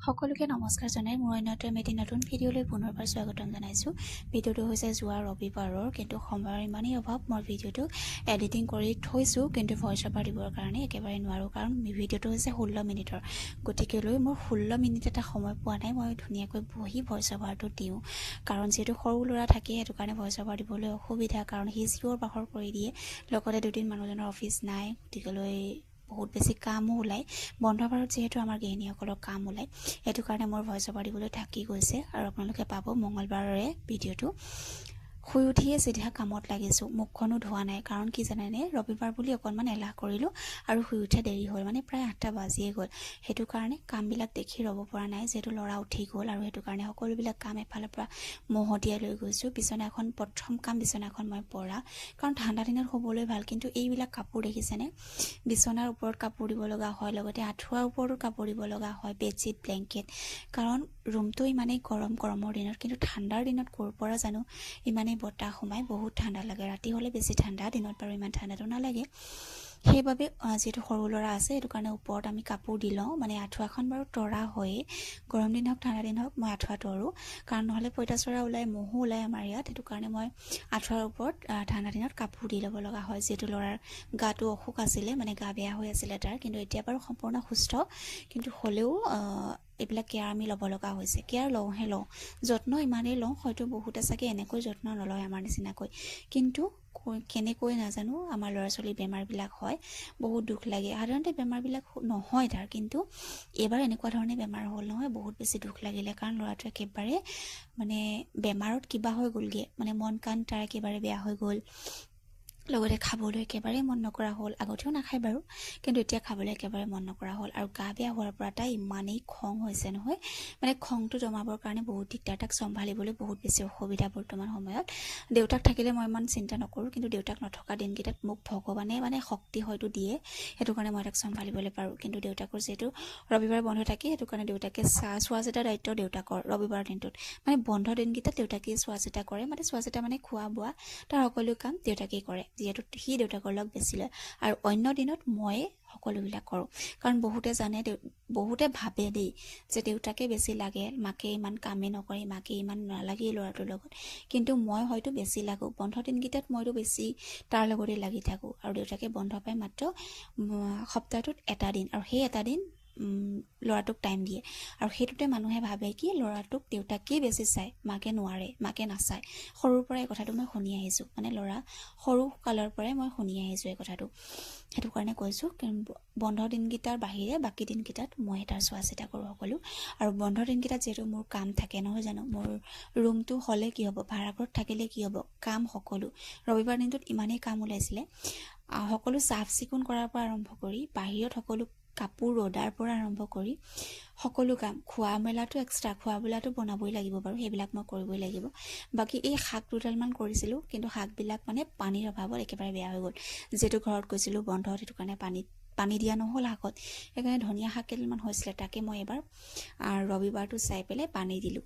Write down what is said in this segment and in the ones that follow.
সকলোকে নমস্কাৰ জনাই মোৰ অন্যতম এটি নতুন ভিডিঅ'লৈ পুনৰবাৰ স্বাগতম জনাইছোঁ। ভিডিঅ'টো হৈছে যোৱা ৰবিবাৰৰ, কিন্তু সময়ৰ ইমানেই অভাৱ মই ভিডিঅ'টো এডিটিং কৰি থৈছোঁ, কিন্তু ভইচ অভাৰ দিবৰ কাৰণে একেবাৰে নোৱাৰোঁ, কাৰণ ভিডিঅ'টো হৈছে 16 মিনিটৰ। গতিকেলৈ মোৰ 16 মিনিট এটা সময় পোৱা নাই মই ধুনীয়াকৈ বহি ভইচ অভাৰটো দিওঁ, কাৰণ যিহেতু সৰু ল'ৰা থাকে সেইটো কাৰণে ভইচ অভাৰ দিবলৈ অসুবিধা, কাৰণ সি চিঞৰ বাখৰ কৰি দিয়ে, লগতে দুদিন মানুহজনৰ অফিচ নাই, গতিকেলৈ বহুত বেছি কামো ওলায়। বন্ধ বাৰত যিহেতু আমাৰ গৃহিণীসকলৰ কাম ওলায়, সেইটো কাৰণে মোৰ ভইচ অভাৰ দিবলৈ থাকি গৈছে। আৰু আপোনালোকে পাব মঙলবাৰৰে ভিডিঅ'টো। শুই উঠিয়ে চিধা কামত লাগিছোঁ, মুখখনো ধোৱা নাই, কাৰণ কি জানেনে, ৰবিবাৰ বুলি অকণমান এলাহ কৰিলোঁ আৰু শুই উঠা দেৰি হ'ল, মানে প্ৰায় 8টা বাজিয়ে গ'ল। সেইটো কাৰণে কামবিলাক দেখি ৰ'ব পৰা নাই, যিহেতু ল'ৰা উঠি গ'ল, আৰু সেইটো কাৰণে সকলোবিলাক কাম এফালৰ পৰা মহতিয়াই লৈ গৈছোঁ। বিচনাখন প্ৰথম কাম বিচনাখন মই পৰা, কাৰণ ঠাণ্ডা দিনত শুবলৈ ভাল, কিন্তু এইবিলাক কাপোৰ দেখিছেনে, বিচনাৰ ওপৰত কাপোৰ দিব লগা হয়, লগতে আঁঠুৱাৰ ওপৰতো কাপোৰ দিব লগা হয়, বেডশ্বীট ব্লেংকেট, কাৰণ ৰুমটো ইমানেই গৰমৰ দিনত, কিন্তু ঠাণ্ডাৰ দিনত ক'ৰ পৰা জানো ইমানেই বতাহ সোমাই, বহুত ঠাণ্ডা লাগে। ৰাতি হ'লে বেছি ঠাণ্ডা, দিনত বাৰু ইমান ঠাণ্ডাটো নালাগে। সেইবাবে যিহেতু সৰু ল'ৰা আছে সেইটো কাৰণে ওপৰত আমি কাপোৰ দি লওঁ, মানে আঁঠুৱাখন বাৰু তৰা হয়েই, গৰম দিন হওক ঠাণ্ডা দিন হওক মই আঁঠুৱা তৰোঁ, কাৰণ নহ'লে পঁইতাচোৰা ওলায়, মহো ওলায় আমাৰ ইয়াত। সেইটো কাৰণে মই আঁঠুৱাৰ ওপৰত ঠাণ্ডা দিনত কাপোৰ দি ল'ব লগা হয়, যিহেতু ল'ৰাৰ গাটো অসুখ আছিলে, মানে গা বেয়া হৈ আছিলে তাৰ, কিন্তু এতিয়া বাৰু সম্পূৰ্ণ সুস্থ, কিন্তু হ'লেও এইবিলাক কেয়াৰ আমি ল'ব লগা হৈছে। কেয়াৰ লওঁ, যত্ন ইমানেই লওঁ, হয়তো বহুতে চাগে এনেকৈ যত্ন নলয় আমাৰ নিচিনাকৈ, কিন্তু কেনেকৈ নাজানো আমাৰ ল'ৰা ছোৱালীৰ বেমাৰবিলাক হয়, বহুত দুখ লাগে। সাধাৰণতে বেমাৰবিলাক নহয় তাৰ, কিন্তু এইবাৰ এনেকুৱা ধৰণে বেমাৰ হ'ল নহয়, বহুত বেছি দুখ লাগিলে, কাৰণ ল'ৰাটো একেবাৰে মানে বেমাৰত কিবা হৈ গ'লগৈ, মানে মন কাণ তাৰ একেবাৰে বেয়া হৈ গ'ল, লগতে খাবলৈ একেবাৰে মন নকৰা হ'ল। আগতেও নাখায় বাৰু, কিন্তু এতিয়া খাবলৈ একেবাৰে মন নকৰা হ'ল, আৰু গা বেয়া হোৱাৰ পৰা তাই ইমানেই খং হৈছে নহয়, মানে খংটো জমাবৰ কাৰণে বহুত দিগদাৰ, তাক চম্ভালিবলৈ বহুত বেছি অসুবিধা বৰ্তমান সময়ত। দেউতাক থাকিলে মই ইমান চিন্তা নকৰোঁ, কিন্তু দেউতাক নথকা দিনকেইটাত মোক ভগৱানে মানে শক্তি হয়তো দিয়ে, সেইটো কাৰণে মই তাক চম্ভালিবলৈ পাৰোঁ। কিন্তু দেউতাকৰ যিহেতু ৰবিবাৰ বন্ধ থাকে, সেইটো কাৰণে দেউতাকে চোৱা চিতাৰ দায়িত্ব দেউতাকৰ ৰবিবাৰ দিনটোত, মানে বন্ধ দিনকেইটাত দেউতাকেই চোৱা চিতা কৰে, মানে চোৱা চিতা মানে খোৱা বোৱা, তাৰ সকলো কাম দেউতাকেই কৰে, যিহেতু সি দেউতাকৰ লগ বেছি লয়, আৰু অন্য দিনত ময়ে সকলোবিলাক কৰোঁ। কাৰণ বহুতে জানে, বহুতে ভাবে দেই যে দেউতাকে বেছি লাগে, মাকে ইমান কামেই নকৰে, মাকে ইমান নালাগেই ল'ৰাটোৰ লগত, কিন্তু মই হয়তো বেছি লাগোঁ। বন্ধ দিনকেইটাত মইতো বেছি তাৰ লগতে লাগি থাকোঁ, আৰু দেউতাকে বন্ধ পায় মাত্ৰ সপ্তাহটোত এটা দিন, আৰু সেই এটা দিন ল'ৰাটোক টাইম দিয়ে, আৰু সেইটোতে মানুহে ভাবে কি ল'ৰাটোক দেউতাকেই বেছি চায়, মাকে নোৱাৰে, মাকে নাচায়। সৰুৰ পৰাই এই কথাটো মই শুনি আহিছোঁ, মানে ল'ৰা সৰু কালৰ পৰাই মই শুনি আহিছোঁ এই কথাটো, সেইটো কাৰণে কৈছোঁ। বন্ধ দিনকেইটাৰ বাহিৰে বাকী দিনকেইটাত মই তাৰ চোৱা চিতা কৰোঁ সকলো, আৰু বন্ধ দিনকেইটাত যিহেতু মোৰ কাম থাকে নহয় জানো, মোৰ ৰুমটো হ'লে কি হ'ব, ভাড়াঘৰত থাকিলে কি হ'ব, কাম সকলো। ৰবিবাৰ দিনটোত ইমানেই কাম ওলাইছিলে, সকলো চাফ চিকুণ কৰাৰ পৰা আৰম্ভ কৰি বাহিৰত সকলো কাপোৰ ৰ'দাৰ পৰা আৰম্ভ কৰি সকলো কাম, খোৱা মেলাটো এক্সট্ৰা, খোৱা মেলাটো বনাবই লাগিব বাৰু, সেইবিলাক মই কৰিবই লাগিব। বাকী এই শাক দুডালমান কৰিছিলোঁ, কিন্তু শাকবিলাক মানে পানীৰ অভাৱত একেবাৰে বেয়া হৈ গ'ল, যিহেতু ঘৰত গৈছিলোঁ বন্ধত, সেইটো কাৰণে পানী দিয়া নহ'ল শাকত, সেইকাৰণে ধনিয়া শাক কেইডালমান হৈছিলে, তাকে মই এবাৰ ৰবিবাৰটো চাই পেলাই পানী দিলোঁ।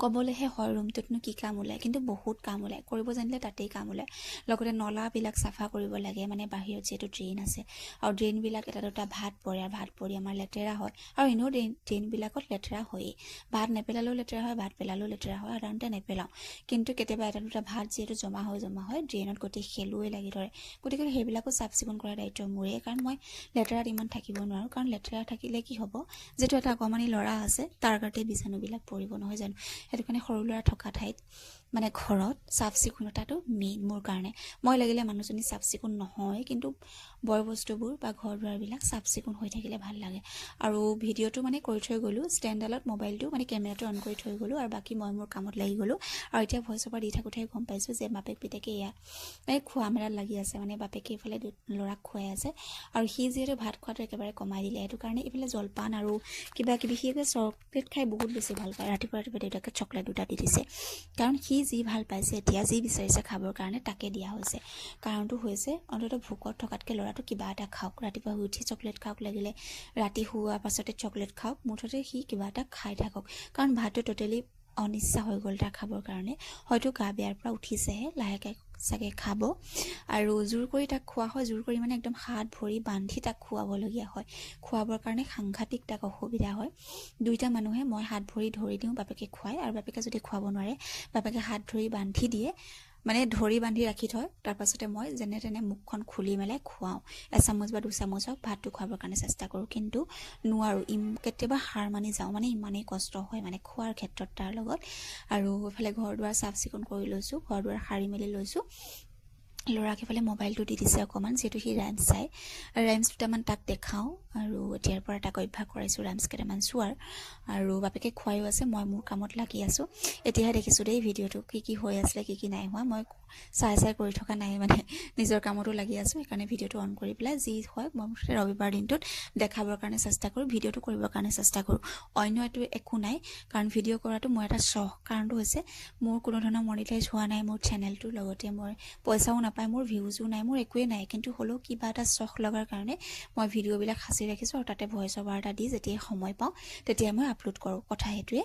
ক'বলৈহে হয় ৰুমটোতনো কি কাম ওলায়, কিন্তু বহুত কাম ওলায়, কৰিব জানিলে তাতেই কাম ওলায়। লগতে নলাবিলাক চাফা কৰিব লাগে, মানে বাহিৰত যিহেতু ড্ৰেইন আছে, আৰু ড্ৰেইনবিলাক এটা দুটা ভাত পৰে, আৰু ভাত পৰি আমাৰ লেতেৰা হয়, আৰু এনেও ড্ৰেইনবিলাকত লেতেৰা হয়েই, ভাত নেপেলালেও লেতেৰা হয়, ভাত পেলালেও লেতেৰা হয়, সাধাৰণতে নেপেলাওঁ, কিন্তু কেতিয়াবা এটা দুটা ভাত যিহেতু জমা হয় ড্ৰেইনত গোটেই খেলুৱৈ লাগি ধৰে, গতিকে সেইবিলাকো চাফ চিকুণ কৰাৰ দায়িত্ব মোৰেই, কাৰণ মই লেতেৰাত ইমান থাকিব নোৱাৰোঁ, কাৰণ লেতেৰা থাকিলে কি হ'ব, যিটো এটা অকণমানি ল'ৰা আছে তাৰ গাতে বীজাণুবিলাক পৰিব নহয় জানো, সেইটো কাৰণে সৰু ল'ৰা থকা ঠাইত মানে ঘৰত চাফ চিকুণতাটো মেইন মোৰ কাৰণে। মই লাগিলে মানুহজনী চাফ চিকুণ নহয়, কিন্তু বয় বস্তুবোৰ বা ঘৰ দুৱাৰবিলাক চাফ চিকুণ হৈ থাকিলে ভাল লাগে। আৰু ভিডিঅ'টো মানে কৰি থৈ গ'লোঁ, ষ্টেণ্ডডালত মোবাইলটো মানে কেমেৰাটো অন কৰি থৈ গ'লোঁ, আৰু বাকী মই মোৰ কামত লাগি গ'লোঁ। আৰু এতিয়া ভইচ অভাৰ দি থাকোঁতেহে গম পাইছোঁ যে বাপেক পিতেকে এয়া খোৱা মেলাত লাগি আছে, মানে বাপেকে এইফালে ল'ৰাক খুৱাই আছে, আৰু সি যিহেতু ভাত খোৱাটো একেবাৰে কমাই দিলে, সেইটো কাৰণে এইফালে জলপান আৰু কিবা কিবি, সি চকলেট খাই বহুত বেছি ভাল পায়, ৰাতিপুৱা দেউতাকে চকলেট দুটা দি দিছে, কাৰণ সি যি ভাল পাইছে, এতিয়া যি বিচাৰিছে খাবৰ কাৰণে তাকে দিয়া হৈছে। কাৰণটো হৈছে অন্ততঃ ভোকত থকাতকৈ ল'ৰাটো কিবা এটা খাওক, ৰাতিপুৱা শুই উঠি চকলেট খাওক, লাগিলে ৰাতি শোৱাৰ পাছতে চকলেট খাওক, মুঠতে সি কিবা এটা খাই থাকক, কাৰণ ভাতটো টোটেলি অনিচ্ছা হৈ গ'ল তাৰ খাবৰ কাৰণে, হয়তো গা বেয়াৰ পৰা উঠিছেহে, লাহেকৈ চাগে খাব আৰু জোৰ কৰি তাক খোৱা হয় জোৰ কৰি মানে একদম হাত ভৰি বান্ধি তাক খুৱাবলগীয়া হয় খুৱাবৰ কাৰণে সাংঘাতিক তাক অসুবিধা হয় দুইটা মানুহে মই হাত ভৰি ধৰি দিওঁ বাপেকে খুৱাই আৰু বাপেকে যদি খুৱাব নোৱাৰে বাপেকে হাত ধৰি বান্ধি দিয়ে মানে ধৰি বান্ধি ৰাখি থয় তাৰ পাছতে মই যেনে তেনে মুখখন খুলি মেলাই খুৱাওঁ এচামুচ বা দুচামুচক ভাতটো খুৱাবৰ কাৰণে চেষ্টা কৰোঁ কিন্তু নোৱাৰোঁ কেতিয়াবা হাৰ মানি যাওঁ মানে ইমানেই কষ্ট হয় মানে খোৱাৰ ক্ষেত্ৰত তাৰ লগত আৰু এইফালে ঘৰ দুৱাৰ চাফ চিকুণ কৰি লৈছোঁ ঘৰ দুৱাৰ সাৰি মেলি লৈছোঁ ল'ৰাক এফালে মোবাইলটো দি দিছে অকণমান যিহেতু সি ৰাইমছ চাই ৰাইমছ দুটামান তাক দেখাওঁ আৰু এতিয়াৰ পৰা তাক অভ্যাস কৰাইছোঁ ৰাইমছ কেইটামান চোৱাৰ আৰু বাপেকে খুৱাইও আছে মই মোৰ কামত লাগি আছোঁ এতিয়াহে দেখিছোঁ দেই ভিডিঅ'টো কি হৈ আছিলে কি নাই হোৱা মই চাই কৰি থকা নাই মানে নিজৰ কামতো লাগি আছোঁ সেইকাৰণে ভিডিঅ'টো অন কৰি পেলাই যি হয় মই ৰবিবাৰ দিনটোত দেখাবৰ কাৰণে চেষ্টা কৰোঁ ভিডিঅ'টো কৰিবৰ কাৰণে চেষ্টা কৰোঁ অন্য এইটো একো নাই কাৰণ ভিডিঅ' কৰাটো মোৰ এটা চখ কাৰণটো হৈছে মোৰ কোনো ধৰণৰ মনিটাইজ হোৱা নাই মোৰ চেনেলটোৰ লগতে মই পইচাও নাপায় মোৰ ভিউজো নাই মোৰ একোৱেই নাই কিন্তু হ'লেও কিবা এটা চখ লগাৰ কাৰণে মই ভিডিঅ'বিলাক সাঁচি ৰাখিছোঁ আৰু তাতে ভইচ অভাৰ এটা দি যেতিয়াই সময় পাওঁ তেতিয়াই মই আপলোড কৰোঁ কথা সেইটোৱে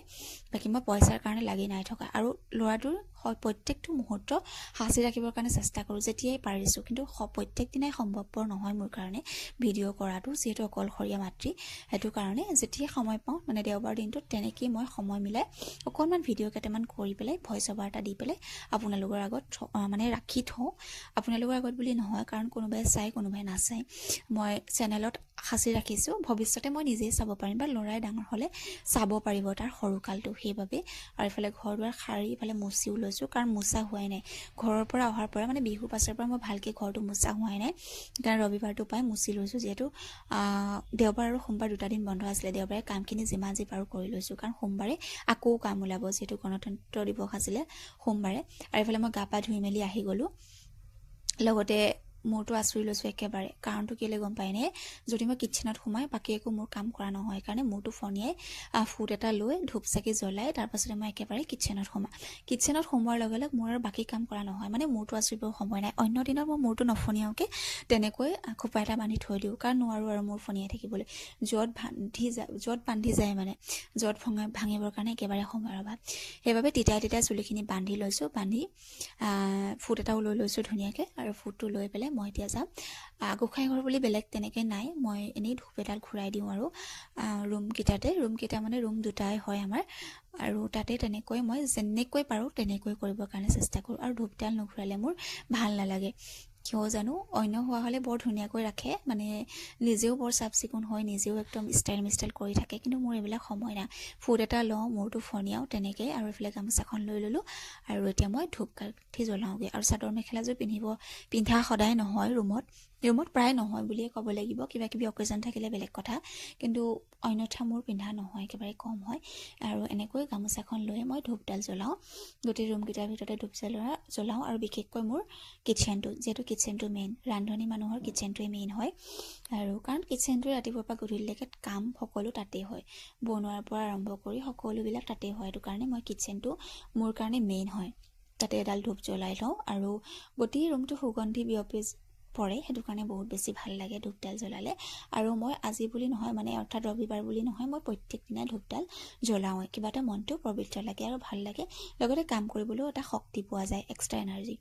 বাকী মই পইচাৰ কাৰণে লাগি নাই থকা আৰু ল'ৰাটোৰ প্ৰত্যেকটো মুহূৰ্ত সাঁচি ৰাখিবৰ কাৰণে চেষ্টা কৰোঁ যেতিয়াই পাৰিছোঁ কিন্তু প্ৰত্যেক দিনাই সম্ভৱপৰ নহয় মোৰ কাৰণে ভিডিঅ' কৰাটো যিহেতু অকলশৰীয়া মাতৃ সেইটো কাৰণে যেতিয়াই সময় পাওঁ মানে দেওবাৰ দিনটোত তেনেকেই মই সময় মিলাই অকণমান ভিডিঅ' কেইটামান কৰি পেলাই ভইচ অভাৰ এটা দি পেলাই আপোনালোকৰ আগত মানে ৰাখি থওঁ আপোনালোকৰ আগত বুলি নহয় কাৰণ কোনোবাই চাই কোনোবাই নাচায় মই চেনেলত সাঁচি ৰাখিছোঁ ভৱিষ্যতে মই নিজেই চাব পাৰিম বা ল'ৰাই ডাঙৰ হ'লে চাব পাৰিব তাৰ সৰুকালটো সেইবাবে আৰু এইফালে ঘৰ দুৱাৰ সাৰি ইফালে মুচিও লৈছোঁ কাৰণ মোচা হোৱাই নাই ঘৰৰ পৰা অহাৰ পৰা মানে বিহুৰ পাছৰ পৰা মই ভালকৈ ঘৰটো মোচা হোৱাই নাই কাৰণ ৰবিবাৰটো পাই মুচি লৈছোঁ যিহেতু দেওবাৰ আৰু সোমবাৰ দুটা দিন বন্ধ আছিলে দেওবাৰে কামখিনি যিমান যি পাৰোঁ কৰি লৈছোঁ কাৰণ সোমবাৰে আকৌ কাম ওলাব যিহেতু গণতন্ত্ৰ দিৱস আছিলে সোমবাৰে আৰু এইফালে মই গা পা ধুই মেলি আহি গ'লোঁ লগতে মূৰটো আঁচুৰি লৈছোঁ একেবাৰে কাৰণটো কেলৈ গম পায়নে যদি মই কিটচেনত সোমাই বাকী একো মোৰ কাম কৰা নহয় কাৰণে মূৰটো ফনিয়াই ফুট এটা লৈ ধূপ চাকি জ্বলাই তাৰপাছতে মই একেবাৰে কিটচেনত সোমোৱাৰ লগে লগে মোৰ আৰু বাকী কাম কৰা নহয় মানে মূৰটো আঁচুৰিবৰ সময় নাই অন্য দিনত মই মূৰটো নফনিয়াওকৈ তেনেকৈ খোপা এটা বান্ধি থৈ দিওঁ কাৰণ নোৱাৰোঁ আৰু মূৰ ফনিয়াই থাকিবলৈ য'ত বান্ধি যায় মানে য'ত ভাঙিবৰ কাৰণে একেবাৰে সময়ৰ অভাৱ সেইবাবে তিতাই চুলিখিনি বান্ধি লৈছোঁ বান্ধি ফুট এটাও লৈ লৈছোঁ ধুনীয়াকৈ আৰু ফুটটো লৈ পেলাই মই এতিয়া যাম গোঁসাই ঘৰ বুলি বেলেগ তেনেকৈ নাই মই এনেই ধূপ এডাল ঘূৰাই দিওঁ আৰু ৰুমকেইটা মানে ৰুম দুটাই হয় আমাৰ আৰু তাতে তেনেকৈ মই যেনেকৈ পাৰোঁ তেনেকৈ কৰিবৰ কাৰণে চেষ্টা কৰোঁ আৰু ধূপডাল নুঘূৰালে মোৰ ভাল নালাগে কিয় জানো অন্য হোৱা হ'লে বৰ ধুনীয়াকৈ ৰাখে মানে নিজেও বৰ চাফ চিকুণ হয় নিজেও একদম ষ্টাইল কৰি থাকে কিন্তু মোৰ এইবিলাক সময় নাই ফুট এটা লওঁ মূৰটো ফনিয়াওঁ তেনেকৈ আৰু এইফালে গামোচাখন লৈ ল'লোঁ আৰু এতিয়া মই ধূপ কাঠি জ্বলাওঁগৈ আৰু চাদৰ মেখেলাযোৰ পিন্ধা সদায় নহয় ৰুমত প্ৰায় নহয় বুলিয়ে ক'ব লাগিব কিবা কিবি অকেজন থাকিলে বেলেগ কথা কিন্তু অন্যথা মোৰ পিন্ধা নহয় একেবাৰে কম হয় আৰু এনেকৈ গামোচাখন লৈ মই ধূপডাল জ্বলাওঁ গোটেই ৰুমকেইটাৰ ভিতৰতে ধূপ জ্বলাওঁ আৰু বিশেষকৈ মোৰ কিটচেনটো যিহেতু কিটচেনটো মেইন ৰান্ধনি মানুহৰ কিটচেনটোৱে মেইন হয় আৰু কাৰণ কিটচেনটোৱে ৰাতিপুৱাৰ পৰা গধূলিলৈকে কাম সকলো তাতেই হয় বনোৱাৰ পৰা আৰম্ভ কৰি সকলোবিলাক তাতেই হয় সেইটো কাৰণে মই কিটচেনটো মোৰ কাৰণে মেইন হয় তাতে এডাল ধূপ জ্বলাই লওঁ আৰু গোটেই ৰুমটো সুগন্ধি বিয়পি পৰে সেইটো কাৰণে বহুত বেছি ভাল লাগে ধূপডাল জ্বলালে আৰু মই আজি বুলি নহয় মানে অৰ্থাৎ ৰবিবাৰ বুলি নহয় মই প্ৰত্যেক দিনাই ধূপডাল জ্বলাওঁৱে কিবা এটা মনটো পবিত্ৰ লাগে আৰু ভাল লাগে লগতে কাম কৰিবলৈও এটা শক্তি পোৱা যায় এক্সট্ৰা এনাৰ্জি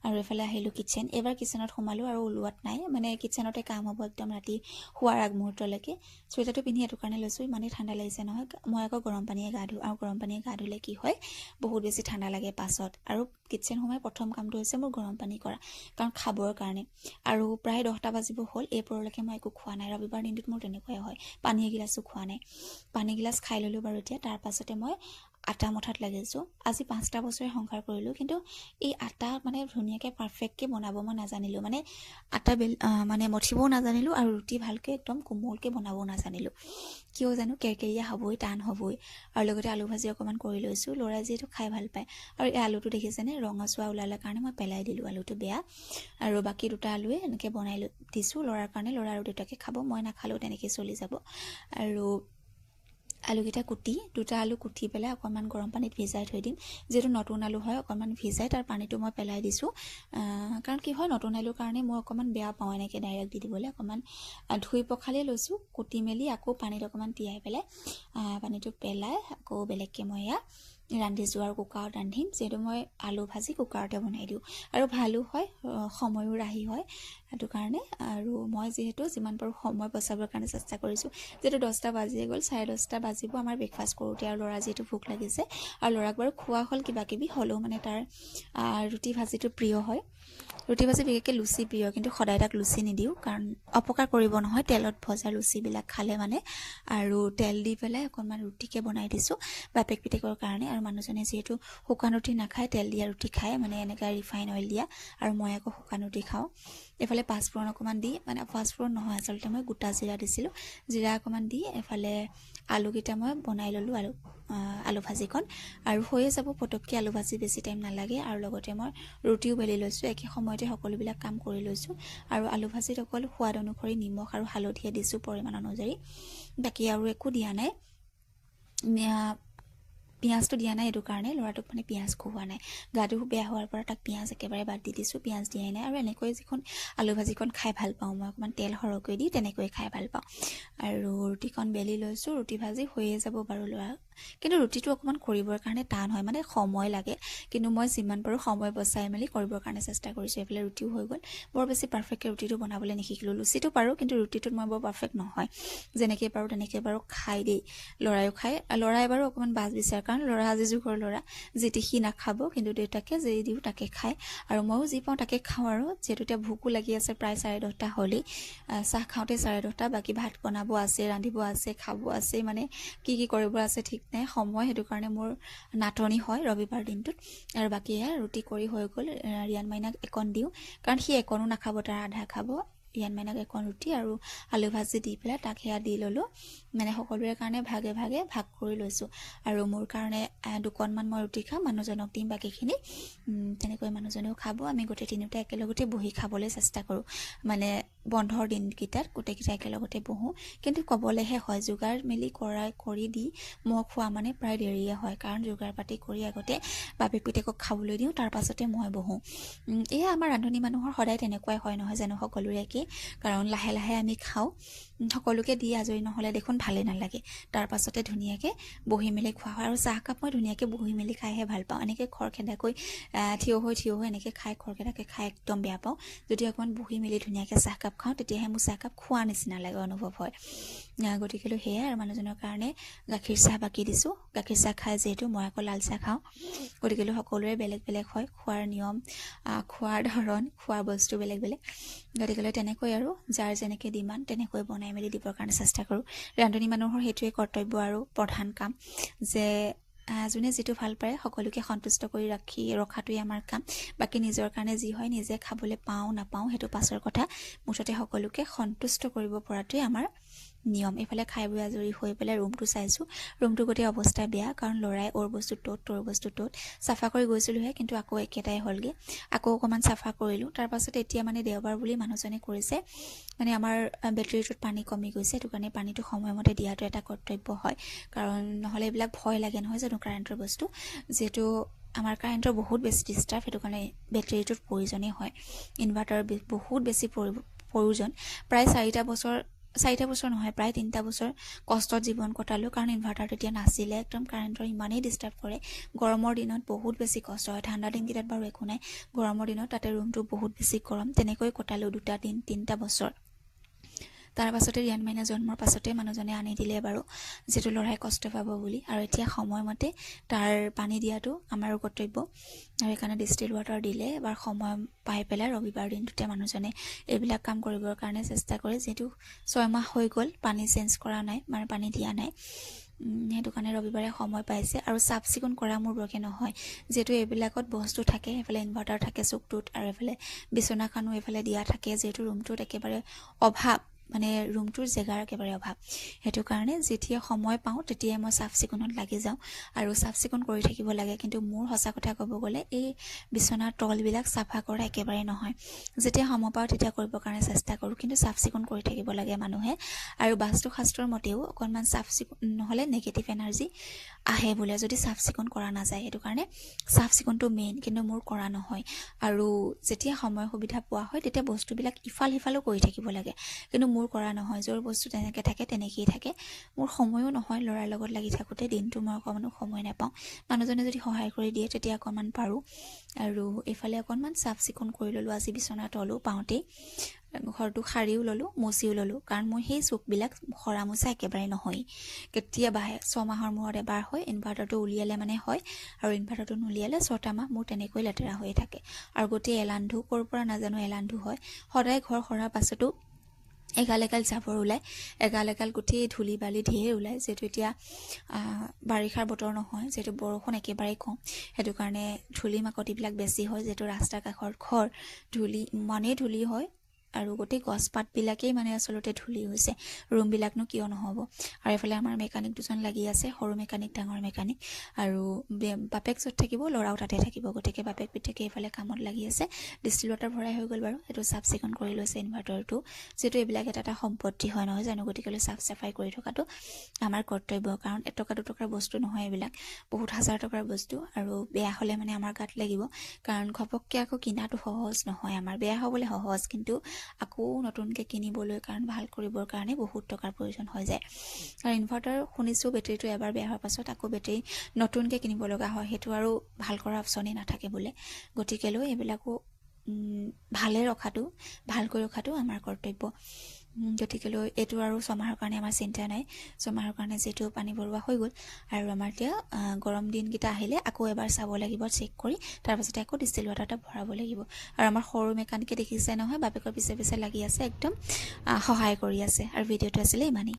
আৰু এইফালে আহিলোঁ কিটচেন এইবাৰ কিটচেনত সোমালোঁ আৰু ওলোৱাত নাই মানে কিটচেনতে কাম হ'ব একদম ৰাতি শোৱাৰ আগমুহূৰ্তলৈকে চুৱেটাৰটো পিন্ধি এইটো কাৰণে লৈছোঁ ইমানেই ঠাণ্ডা লাগিছে নহয় মই আকৌ গৰম পানীয়ে গা ধুওঁ আৰু গৰম পানীয়ে গা ধুলে কি হয় বহুত বেছি ঠাণ্ডা লাগে পাছত আৰু কিটচেন সোমাই প্ৰথম কামটো হৈছে মোৰ গৰম পানী কৰা কাৰণ খাবৰ কাৰণে আৰু প্ৰায় 10টা বাজিব হ'ল এই পৰলৈকে মই একো খোৱা নাই ৰবিবাৰ দিনটোত মোৰ তেনেকুৱাই হয় পানী এগিলাচো খোৱা নাই পানী গিলাচ খাই ল'লোঁ বাৰু এতিয়া তাৰ পাছতে মই আটা মঠাত লাগিছোঁ আজি 5টা বছৰে সংসাৰ কৰিলোঁ কিন্তু এই আটা মানে ধুনীয়াকৈ পাৰফেক্টকৈ বনাব মই নাজানিলোঁ মানে আটা মানে মঠিবও নাজানিলোঁ আৰু ৰুটি ভালকৈ একদম কোমলকৈ বনাবও নাজানিলোঁ কিয় জানো কেৰকেৰীয়া হ'বই টান হ'বই আৰু লগতে আলু ভাজি অকণমান কৰি লৈছোঁ ল'ৰাই যিহেতু খাই ভাল পায় আৰু এই আলুটো দেখিছেনে ৰঙচুৱা ওলালে কাৰণে মই পেলাই দিলোঁ আলুটো বেয়া আৰু বাকী দুটা আলুৱে এনেকৈ বনাই দিছোঁ ল'ৰাৰ কাৰণে ল'ৰা আৰু দেউতাকে খাব মই নাখালেও তেনেকৈ চলি যাব আৰু আলুকেইটা দুটা আলু কুটি পেলাই অকণমান গৰম পানীত ভিজাই থৈ দিম যিহেতু নতুন আলু হয় অকণমান ভিজাই তাৰ পানীটো মই পেলাই দিছোঁ কাৰণ কি হয় নতুন আলুৰ কাৰণে মই অকণমান বেয়া পাওঁ এনেকৈ ডাইৰেক্ট দি দিবলৈ অকণমান ধুই পখালি লৈছোঁ কুটি মেলি আকৌ পানীত অকণমান তিয়াই পেলাই পানীটো পেলাই আকৌ বেলেগকৈ মই ৰান্ধিছোঁ আৰু কুকাৰত ৰান্ধিম যিহেতু মই আলু ভাজি কুকাৰতে বনাই দিওঁ আৰু ভালো হয় সময়ো ৰাহি হয় সেইটো কাৰণে আৰু মই যিহেতু যিমান পাৰোঁ সময় বচাবৰ কাৰণে চেষ্টা কৰিছোঁ যিহেতু 10টা বাজিয়ে গ'ল 10:30 বাজিব আমাৰ ব্ৰেকফাষ্ট কৰোঁতে আৰু ল'ৰা যিহেতু ভোক লাগিছে আৰু ল'ৰাক বাৰু খোৱা হ'ল কিবাকিবি হ'লেও মানে তাৰ ৰুটি ভাজিটো প্ৰিয় হয় ৰুটি ভাজি বিশেষকৈ লুচি প্ৰিয় কিন্তু সদায় তাক লুচি নিদিওঁ কাৰণ অপকাৰ কৰিব নহয় তেলত ভজা লুচিবিলাক খালে মানে আৰু তেল দি পেলাই অকণমান ৰুটিকে বনাই দিছোঁ বাপেক পিতেকৰ কাৰণে আৰু মানুহজনে যিহেতু শুকান ৰুটি নাখায় তেল দিয়া ৰুটি খায় মানে এনেকৈ ৰিফাইন অইল দিয়া আৰু মই আকৌ শুকান ৰুটি খাওঁ এফালে পাঁচফোৰণ অকণমান দি মানে পাঁচফোৰণ নহয় আচলতে মই গোটা জিৰা দিছিলোঁ জিৰা অকণমান দি এফালে আলুকেইটা মই বনাই ল'লোঁ আলু ভাজিকণ আৰু হৈয়ে যাব পটককৈ আলু ভাজি বেছি টাইম নালাগে আৰু লগতে মই ৰুটিও বেলি লৈছোঁ একে সময়তে সকলোবিলাক কাম কৰি লৈছোঁ আৰু আলু ভাজিত অকল সোৱাদ অনুসৰি নিমখ আৰু হালধিয়ে দিছোঁ পৰিমাণ অনুযায়ী বাকী আৰু একো দিয়া নাই পিঁয়াজটো দিয়া নাই এইটো কাৰণে ল'ৰাটোক মানে পিঁয়াজ খুওৱা নাই গাটো বেয়া হোৱাৰ পৰা তাক পিঁয়াজ একেবাৰে বাদ দি দিছোঁ পিঁয়াজ দিয়াই নাই আৰু এনেকৈ যিখন আলু ভাজিখন খাই ভাল পাওঁ মই অকণমান তেল সৰহকৈ দি তেনেকৈ খাই ভাল পাওঁ আৰু ৰুটিখন বেলি লৈছোঁ ৰুটি ভাজি হৈয়ে যাব বাৰু ল'ৰা কিন্তু ৰুটিটো অকণমান কৰিবৰ কাৰণে টান হয় মানে সময় লাগে কিন্তু মই যিমান পাৰোঁ সময় বচাই মেলি কৰিবৰ কাৰণে চেষ্টা কৰিছোঁ এইফালে ৰুটিও হৈ গ'ল বৰ বেছি পাৰফেক্টকৈ ৰুটিটো বনাবলৈ নিশিকিলোঁ লুচিটো পাৰোঁ কিন্তু ৰুটিটোত মই বৰ পাৰফেক্ট নহয় যেনেকৈ পাৰোঁ তেনেকৈ বাৰু খাই দেই ল'ৰায়ো খায় ল'ৰাই বাৰু অকণমান বাছ বিচাৰে কাৰণ ল'ৰা আজি যুগৰ ল'ৰা যিটি সি নাখাব কিন্তু দেউতাকে যি দিওঁ তাকে খায় আৰু ময়ো যি পাওঁ তাকে খাওঁ আৰু যিহেতু এতিয়া ভোকো লাগি আছে প্ৰায় 10:30 হ'লেই চাহ খাওঁতে 10:30 বাকী ভাত বনাব আছে ৰান্ধিব আছে খাব আছে মানে কি কৰিব আছে ঠিক নাই সময় সেইটো কাৰণে মোৰ নাটনি হয় ৰবিবাৰ দিনটোত আৰু বাকী ৰুটি কৰি হৈ গ'ল ৰিয়ান মাইনাক একণ দিওঁ কাৰণ সি একণো নাখাব তাৰ আধা খাব ৰিয়ান মাইনাক একণ ৰুটি আৰু আলু ভাজি দি পেলাই তাক সেয়া দি ল'লোঁ মানে সকলোৰে কাৰণে ভাগে ভাগে ভাগ কৰি লৈছোঁ আৰু মোৰ কাৰণে দুকণমান মই ৰুটি খাম মানুহজনক দিম বাকীখিনি তেনেকৈ মানুহজনেও খাব আমি গোটেই তিনিওটা একেলগতে বহি খাবলৈ চেষ্টা কৰোঁ মানে বন্ধৰ দিনকেইটাত গোটেইকেইটা একেলগতে বহোঁ কিন্তু ক'বলৈহে হয় যোগাৰ মেলি কৰি দি মই খোৱা মানে প্ৰায় দেৰিয়ে হয় কাৰণ যোগাৰ পাতি কৰি আগতে বাপেক পিতেকক খাবলৈ দিওঁ তাৰ পাছতে মই বহোঁ এয়া আমাৰ ৰান্ধনি মানুহৰ সদায় তেনেকুৱাই হয় নহয় জানো সকলোৰে একেই কাৰণ লাহে লাহে আমি খাওঁ সকলোকে দি আজৰি নহ'লে দেখোন ভালেই নালাগে তাৰ পাছতে ধুনীয়াকৈ বহি মেলি খোৱা হয় আৰু চাহকাপ মই ধুনীয়াকৈ বহি মেলি খাইহে ভাল পাওঁ এনেকৈ খৰখেদাকৈ থিয় হৈ এনেকৈ খাই খৰখেদাকৈ খাই একদম বেয়া পাওঁ যদি অকণমান বহি মেলি ধুনীয়াকৈ চাহকাপ খাওঁ তেতিয়াহে মোৰ চাহকাপ খোৱা নিচিনা লাগে অনুভৱ হয় গতিকেলৈ সেয়াই আৰু মানুহজনৰ কাৰণে গাখীৰ চাহ বাকি দিছোঁ গাখীৰ চাহ খাই যিহেতু মই আকৌ লাল চাহ খাওঁ গতিকেলৈ সকলোৰে বেলেগ বেলেগ হয় খোৱাৰ নিয়ম খোৱাৰ ধৰণ খোৱাৰ বস্তু বেলেগ বেলেগ গতিকেলৈ তেনেকৈ আৰু যাৰ যেনেকৈ ডিমাণ্ড তেনেকৈ বনাই মেলি দিবৰ কাৰণে চেষ্টা কৰোঁ ৰান্ধনি মানুহৰ সেইটোৱে কৰ্তব্য আৰু প্ৰধান কাম যে যোনে যিটো ভাল পায় সকলোকে সন্তুষ্ট কৰি ৰখাটোৱে আমাৰ কাম বাকী নিজৰ কাৰণে যি হয় নিজে খাবলৈ পাওঁ নাপাওঁ সেইটো পাছৰ কথা মুঠতে সকলোকে সন্তুষ্ট কৰিব পৰাটোৱে আমাৰ নিয়ম এইফালে খাই বৈ আজৰি হৈ পেলাই ৰুমটো চাইছোঁ ৰুমটো গোটেই অৱস্থা বেয়া কাৰণ ল'ৰাই ওৰ বস্তু ত'ত তোৰ বস্তু ত'ত চাফা কৰি গৈছিলোঁহে কিন্তু আকৌ একেটাই হ'লগৈ আকৌ অকণমান চাফা কৰিলোঁ তাৰপাছত এতিয়া মানে দেওবাৰ বুলি মানুহজনে কৰিছে মানে আমাৰ বেটেৰীটোত পানী কমি গৈছে সেইটো কাৰণে পানীটো সময়মতে দিয়াটো এটা কৰ্তব্য হয় কাৰণ নহ'লে এইবিলাক ভয় লাগে নহয় জানো কাৰেণ্টৰ বস্তু যিহেতু আমাৰ কাৰেণ্টৰ বহুত বেছি ডিষ্টাৰ্ব সেইটো কাৰণে বেটেৰীটোত প্ৰয়োজনেই হয় ইনভাৰ্টাৰ বহুত বেছি প্ৰয়োজন প্ৰায় 4 বছৰ নহয় প্ৰায় 3টা বছৰ কষ্টত জীৱন কটালোঁ কাৰণ ইনভাৰ্টাৰ তেতিয়া নাছিলে একদম কাৰেণ্টৰ ইমানেই ডিষ্টাৰ্ব কৰে গৰমৰ দিনত বহুত বেছি কষ্ট হয় ঠাণ্ডা দিনকেইটাত বাৰু একো নাই গৰমৰ দিনত তাতে ৰুমটো বহুত বেছি গৰম তেনেকৈ কটালোঁ 2-3টা বছৰ তাৰ পাছতে ৰিয়ান মাইনা জন্মৰ পাছতে মানুহজনে আনি দিলে বাৰু যিটো ল'ৰাই কষ্ট পাব বুলি আৰু এতিয়া সময়মতে তাৰ পানী দিয়াটো আমাৰো কৰ্তব্য আৰু সেইকাৰণে ডিষ্টিল ৱাটাৰ দিলে এবাৰ সময় পাই পেলাই ৰবিবাৰ দিনটোতে মানুহজনে এইবিলাক কাম কৰিবৰ কাৰণে চেষ্টা কৰে যিহেতু 6 মাহ হৈ গ'ল পানী চেঞ্জ কৰা নাই মানে পানী দিয়া নাই সেইটো কাৰণে ৰবিবাৰে সময় পাইছে আৰু চাফ চিকুণ কৰা মোৰ বৰকে নহয় যিহেতু এইবিলাকত বস্তু থাকে এইফালে ইনভাৰ্টাৰ থাকে চুকটোত আৰু এইফালে বিচনাখনো এইফালে দিয়া থাকে যিহেতু ৰুমটোত একেবাৰে অভাৱ মানে ৰুমটোৰ জেগাৰ একেবাৰে অভাৱ সেইটো কাৰণে যেতিয়া সময় পাওঁ তেতিয়াই মই চাফ চিকুণত লাগি যাওঁ আৰু চাফ চিকুণ কৰি থাকিব লাগে কিন্তু মোৰ সঁচা কথা ক'ব গ'লে এই বিচনাৰ তলবিলাক চাফা কৰা একেবাৰে নহয় যেতিয়া সময় পাওঁ তেতিয়া কৰিবৰ কাৰণে চেষ্টা কৰোঁ কিন্তু চাফ চিকুণ কৰি থাকিব লাগে মানুহে আৰু বাস্তুশাস্ত্ৰৰ মতেও অকণমান চাফ চিকুণ নহ'লে নেগেটিভ এনাৰ্জি আহে বোলে যদি চাফ চিকুণ কৰা নাযায় সেইটো কাৰণে চাফ চিকুণটো মেইন কিন্তু মোৰ কৰা নহয় আৰু যেতিয়া সময় সুবিধা পোৱা হয় তেতিয়া বস্তুবিলাক ইফাল সিফালো কৰি থাকিব লাগে কিন্তু মোৰ কৰা নহয় য'ৰ বস্তু তেনেকৈ থাকে তেনেকেই থাকে মোৰ সময়ো নহয় ল'ৰাৰ লগত লাগি থাকোঁতে দিনটো মই অকণমানো সময় নাপাওঁ মানুহজনে যদি সহায় কৰি দিয়ে তেতিয়া অকণমান পাৰোঁ আৰু এইফালে অকণমান চাফ চিকুণ কৰি ল'লোঁ আজি বিচনা তলো পাওঁতেই ঘৰটো সাৰিও ল'লোঁ মচিও ল'লোঁ কাৰণ মোৰ সেই চুকবিলাক সৰা মোচা একেবাৰে নহয় কেতিয়াবাহে 6 মাহৰ মূৰত এবাৰ হয় ইনভাৰ্টাৰটো উলিয়ালে মানে হয় আৰু ইনভাৰ্টাৰটো নুলিয়ালে 6টা মাহ মোৰ তেনেকৈ লেতেৰা হৈ থাকে আৰু গোটেই এলান্ধু ক'ৰ পৰা নাজানো এলান্ধু হয় সদায় ঘৰ সৰাৰ পাছতো এগাল জাবৰ ওলায় এগাল গোটেই ধূলি বালি ঢেৰ ওলায় যিহেতু এতিয়া বাৰিষাৰ বতৰ নহয় যিহেতু বৰষুণ একেবাৰেই কম সেইটো কাৰণে ধূলি মাকতিবিলাক বেছি হয় যিহেতু ৰাস্তাৰ কাষৰ ঘৰ ধূলি ইমানেই ধূলি হয় আৰু গোটেই গছপাতবিলাকেই মানে আচলতে ধূলি হৈছে ৰুমবিলাকনো কিয় নহ'ব আৰু এইফালে আমাৰ মেকানিক দুজন লাগি আছে সৰু মেকানিক ডাঙৰ মেকানিক আৰু বাপেক য'ত থাকিব ল'ৰাও তাতে থাকিব গতিকে বাপেক পিতেকে এইফালে কামত লাগি আছে ডিষ্টিল ৱাটাৰ ভৰাই হৈ গ'ল বাৰু সেইটো চাফ চিকুণ কৰি লৈছে ইনভাৰ্টাৰটো যিহেতু এইবিলাক এটা সম্পত্তি হয় নহয় জানো গতিকে চাফ চাফাই কৰি থকাটো আমাৰ কৰ্তব্য কাৰণ 1 টকা 2 টকাৰ বস্তু নহয় এইবিলাক বহুত হাজাৰ টকাৰ বস্তু আৰু বেয়া হ'লে মানে আমাৰ গাত লাগিব কাৰণ ঘপককৈ আকৌ কিনাটো সহজ নহয় আমাৰ বেয়া হ'বলৈ সহজ কিন্তু আকৌ নতুনকৈ কিনিবলৈ কাৰণ ভাল কৰিবৰ কাৰণে বহুত টকাৰ প্ৰয়োজন হৈ যায় আৰু ইনভাৰ্টাৰ শুনিছোঁ বেটেৰীটো এবাৰ বেয়া হোৱাৰ পাছত আকৌ বেটেৰী নতুনকৈ কিনিব লগা হয় সেইটো আৰু ভাল কৰা অপশ্যনেই নাথাকে বোলে গতিকেলৈ এইবিলাকো ভালকৈ ৰখাটো আমাৰ কৰ্তব্য গতিকেলৈ এইটো আৰু 6 মাহৰ কাৰণে আমাৰ চিন্তা নাই 6 মাহৰ কাৰণে যিহেতু পানী ভৰোৱা হৈ গ'ল আৰু আমাৰ এতিয়া গৰম দিনকেইটা আহিলে আকৌ এবাৰ চাব লাগিব চেক কৰি তাৰপাছতে আকৌ ডিষ্টিল ৱাটাৰ এটা ভৰাব লাগিব আৰু আমাৰ সৰু মেকানিকে দেখিছে নহয় বাপেকৰ পিছে পিছে লাগি আছে একদম সহায় কৰি আছে আৰু ভিডিঅ'টো আছিলে ইমানেই